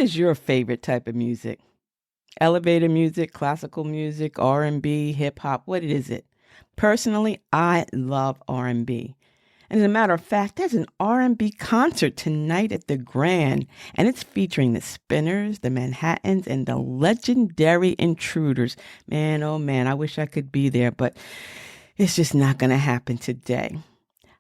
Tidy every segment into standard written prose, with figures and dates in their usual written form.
is your favorite type of music? Elevator music, classical music, R&B, hip hop, what is it? Personally, I love R&B. And as a matter of fact, there's an R&B concert tonight at the Grand, and it's featuring the Spinners, the Manhattans, and the Legendary Intruders. Man, oh man, I wish I could be there, but it's just not going to happen today.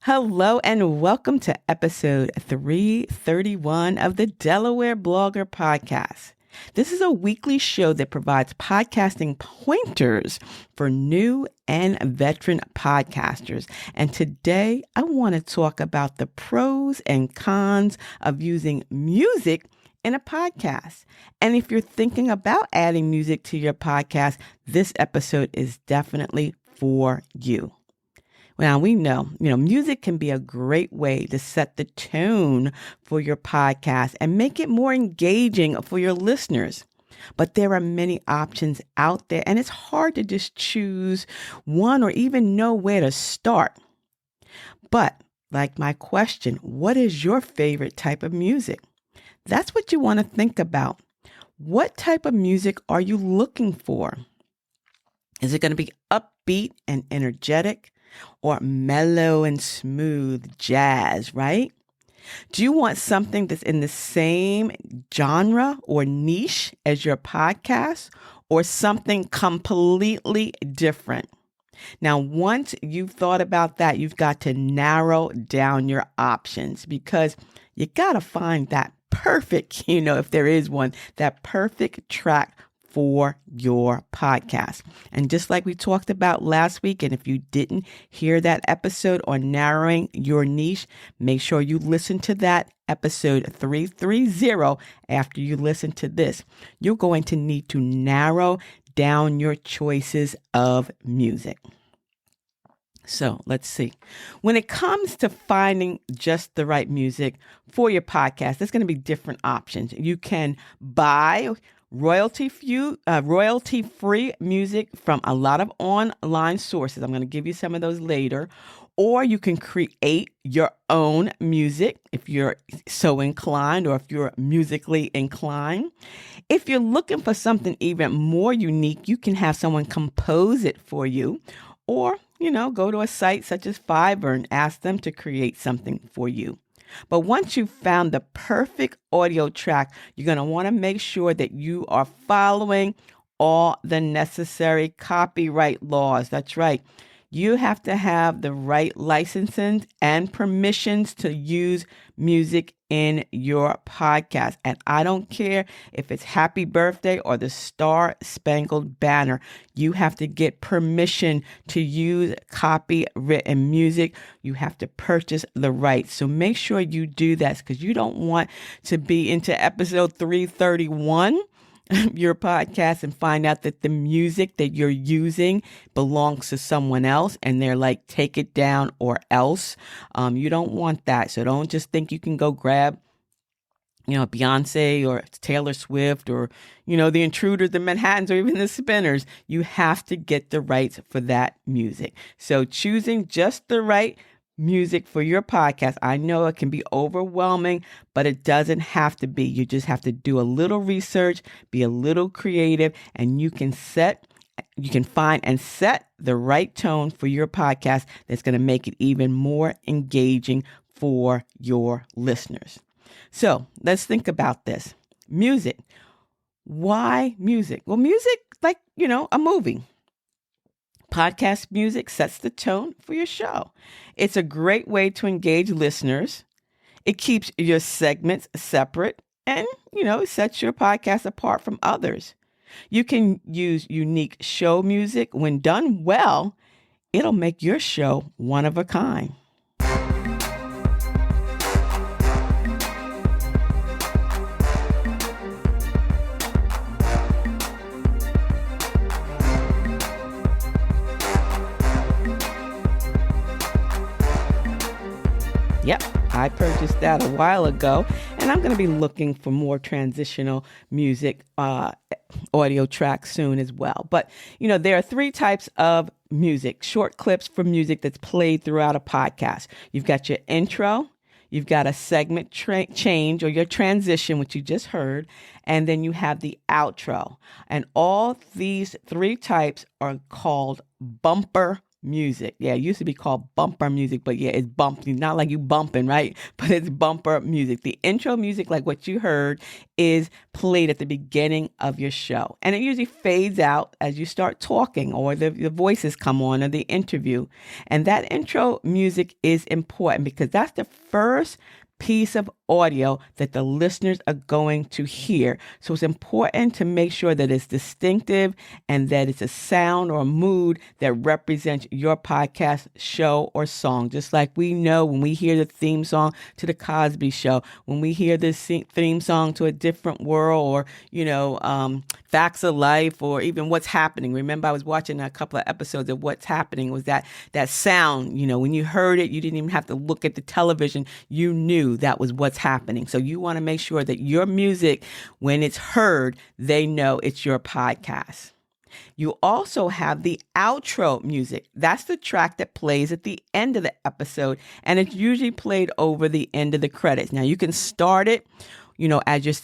Hello and welcome to episode 331 of the Delaware Blogger Podcast. This is a weekly show that provides podcasting pointers for new and veteran podcasters. And today I want to talk about the pros and cons of using music in a podcast. And if you're thinking about adding music to your podcast, this episode is definitely for you. Now, we know, music can be a great way to set the tone for your podcast and make it more engaging for your listeners. But there are many options out there, and it's hard to just choose one or even know where to start. But like my question, what is your favorite type of music? That's what you want to think about. What type of music are you looking for? Is it going to be upbeat and energetic? Or mellow and smooth jazz, right? Do you want something that's in the same genre or niche as your podcast, or something completely different? Now, once you've thought about that, you've got to narrow down your options, because you got to find that perfect, if there is one, that perfect track for your podcast. And just like we talked about last week, and if you didn't hear that episode on narrowing your niche, make sure you listen to that episode 330 after you listen to this. You're going to need to narrow down your choices of music. So let's see. When it comes to finding just the right music for your podcast, there's going to be different options. You can buy royalty-free music from a lot of online sources. I'm going to give you some of those later. Or you can create your own music if you're so inclined, or if you're musically inclined. If you're looking for something even more unique, you can have someone compose it for you. Or, go to a site such as Fiverr and ask them to create something for you. But once you've found the perfect audio track, you're going to want to make sure that you are following all the necessary copyright laws. That's right. You have to have the right licenses and permissions to use music in your podcast. And I don't care if it's Happy Birthday or the Star Spangled Banner. You have to get permission to use copywritten music. You have to purchase the rights. So make sure you do that, because you don't want to be into episode 331 your podcast and find out that the music that you're using belongs to someone else and they're like, take it down or else. You don't want that. So don't just think you can go grab, Beyonce or Taylor Swift or, the Intruders, the Manhattans, or even the Spinners. You have to get the rights for that music. So choosing just the right music for your podcast, I know it can be overwhelming, but it doesn't have to be. You just have to do a little research, be a little creative, and you can find and set the right tone for your podcast that's going to make it even more engaging for your listeners. So let's think about this. Music. Why music? Well, music, like, a movie. Podcast music sets the tone for your show. It's a great way to engage listeners. It keeps your segments separate and, sets your podcast apart from others. You can use unique show music. When done well, it'll make your show one of a kind. Yep, I purchased that a while ago, and I'm going to be looking for more transitional music audio tracks soon as well. But, there are three types of music, short clips for music that's played throughout a podcast. You've got your intro, you've got a segment change or your transition, which you just heard, and then you have the outro. And all these three types are called bumper music. Yeah, it used to be called bumper music, but yeah, it's bumping, not like you bumping, right? But it's bumper music. The intro music, like what you heard, is played at the beginning of your show. And it usually fades out as you start talking or the voices come on or the interview. And that intro music is important because that's the first piece of audio that the listeners are going to hear. So it's important to make sure that it's distinctive and that it's a sound or a mood that represents your podcast show or song. Just like we know when we hear the theme song to the Cosby Show, when we hear the theme song to A Different World or, Facts of Life or even What's Happening. Remember, I was watching a couple of episodes of What's Happening. Was that sound, when you heard it, you didn't even have to look at the television. You knew that was what's happening. So you want to make sure that your music, when it's heard, they know it's your podcast. You also have the outro music. That's the track that plays at the end of the episode, and it's usually played over the end of the credits. Now you can start it, as you're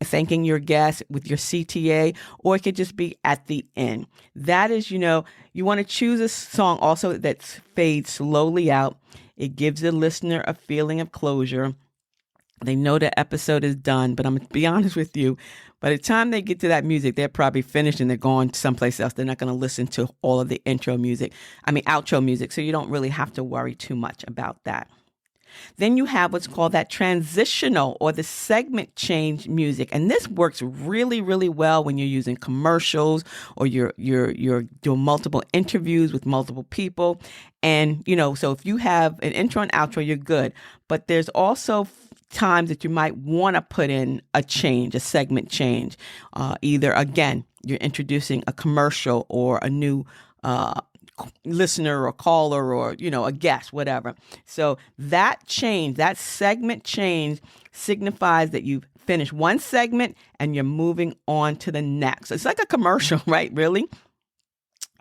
thanking your guest with your CTA, or it could just be at the end. That is, you want to choose a song also that fades slowly out. It gives the listener a feeling of closure. They know the episode is done, but I'm going to be honest with you. By the time they get to that music, they're probably finished and they're going someplace else. They're not going to listen to all of the outro music. So you don't really have to worry too much about that. Then you have what's called that transitional or the segment change music. And this works really, really well when you're using commercials or you're doing multiple interviews with multiple people. And, so if you have an intro and outro, you're good. But there's also times that you might want to put in a segment change. Either, again, you're introducing a commercial or a new listener or caller or, a guest, whatever. So that segment change signifies that you've finished one segment and you're moving on to the next. It's like a commercial, right? Really?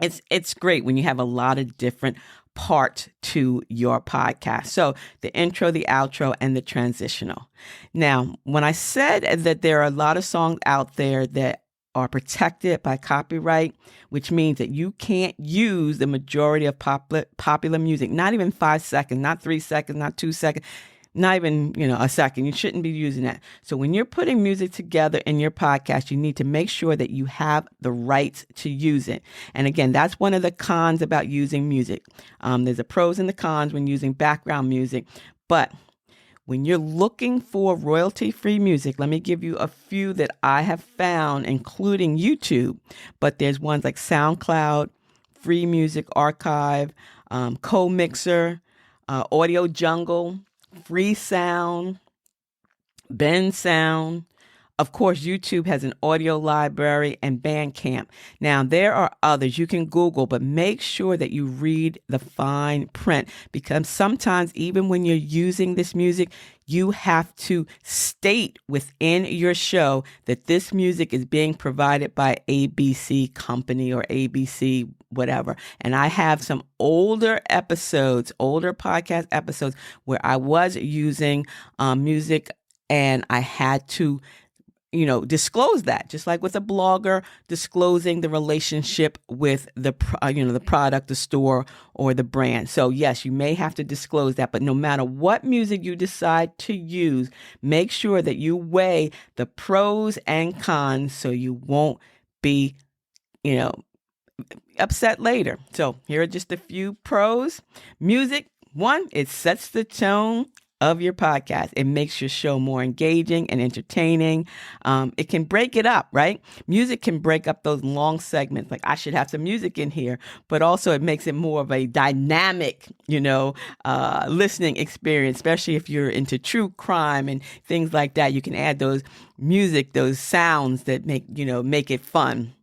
It's great when you have a lot of different parts to your podcast. So the intro, the outro, and the transitional. Now, when I said that there are a lot of songs out there that are protected by copyright, which means that you can't use the majority of popular music, not even 5 seconds, not 3 seconds, not 2 seconds, not even, a second. You shouldn't be using that. So when you're putting music together in your podcast, you need to make sure that you have the rights to use it. And again, that's one of the cons about using music. There's the pros and the cons when using background music. But when you're looking for royalty-free music, let me give you a few that I have found, including YouTube. But there's ones like SoundCloud, Free Music Archive, Co-Mixer, Audio Jungle, Free Sound, Ben Sound. Of course, YouTube has an audio library and Bandcamp. Now, there are others you can Google, but make sure that you read the fine print because sometimes even when you're using this music, you have to state within your show that this music is being provided by ABC Company or ABC whatever. And I have some older podcast episodes where I was using music and I had to disclose that, just like with a blogger disclosing the relationship with the product, the store, or the brand. So yes, you may have to disclose that, but no matter what music you decide to use, make sure that you weigh the pros and cons so you won't be, upset later. So here are just a few pros. Music, one, it sets the tone of your podcast. It makes your show more engaging and entertaining. It can break it up, right? Music can break up those long segments. Like I should have some music in here, but also it makes it more of a dynamic, listening experience, especially if you're into true crime and things like that. You can add those sounds that make it fun.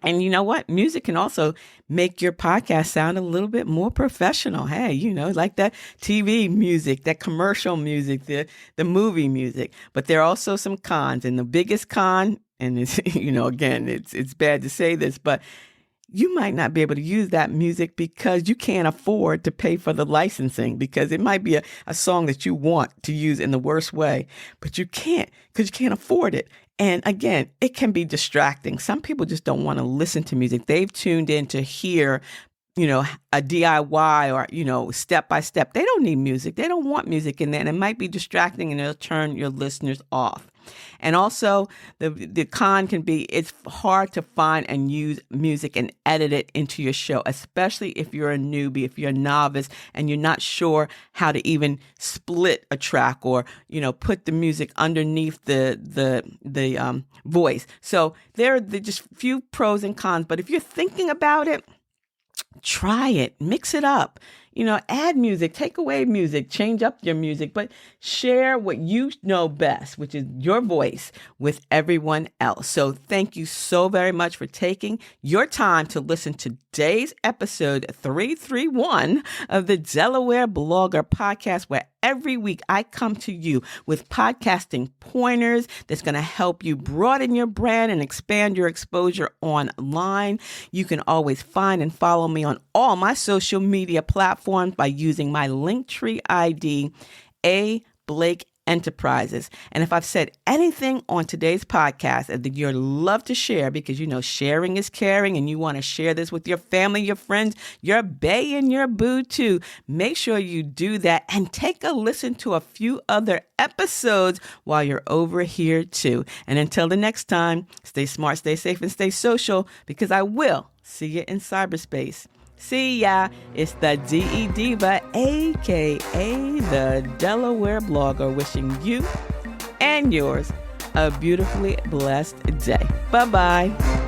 And you know what? Music can also make your podcast sound a little bit more professional. Hey, like that TV music, that commercial music, the movie music. But there are also some cons. And the biggest con, and it's, again, it's bad to say this, but you might not be able to use that music because you can't afford to pay for the licensing, because it might be a song that you want to use in the worst way, but you can't because you can't afford it. And again, it can be distracting. Some people just don't want to listen to music. They've tuned in to hear, a DIY or, step by step. They don't need music. They don't want music in there. And it might be distracting and it'll turn your listeners off. And also the con can be, it's hard to find and use music and edit it into your show, especially if you're a newbie, if you're a novice and you're not sure how to even split a track or, put the music underneath the voice. So there are just few pros and cons, but if you're thinking about it, try it, mix it up, add music, take away music, change up your music, but share what you know best, which is your voice, with everyone else. So thank you so very much for taking your time to listen to today's episode 331 of the Delaware Blogger Podcast, where every week I come to you with podcasting pointers that's going to help you broaden your brand and expand your exposure online. You can always find and follow me on all my social media platforms by using my Linktree ID, A. Blake Enterprises. And if I've said anything on today's podcast that you'd love to share, because sharing is caring and you want to share this with your family, your friends, your bae and your boo too, make sure you do that and take a listen to a few other episodes while you're over here too. And until the next time, stay smart, stay safe, and stay social, because I will see you in cyberspace. See ya. It's the DE Diva, aka the Delaware Blogger, wishing you and yours a beautifully blessed day. Bye-bye.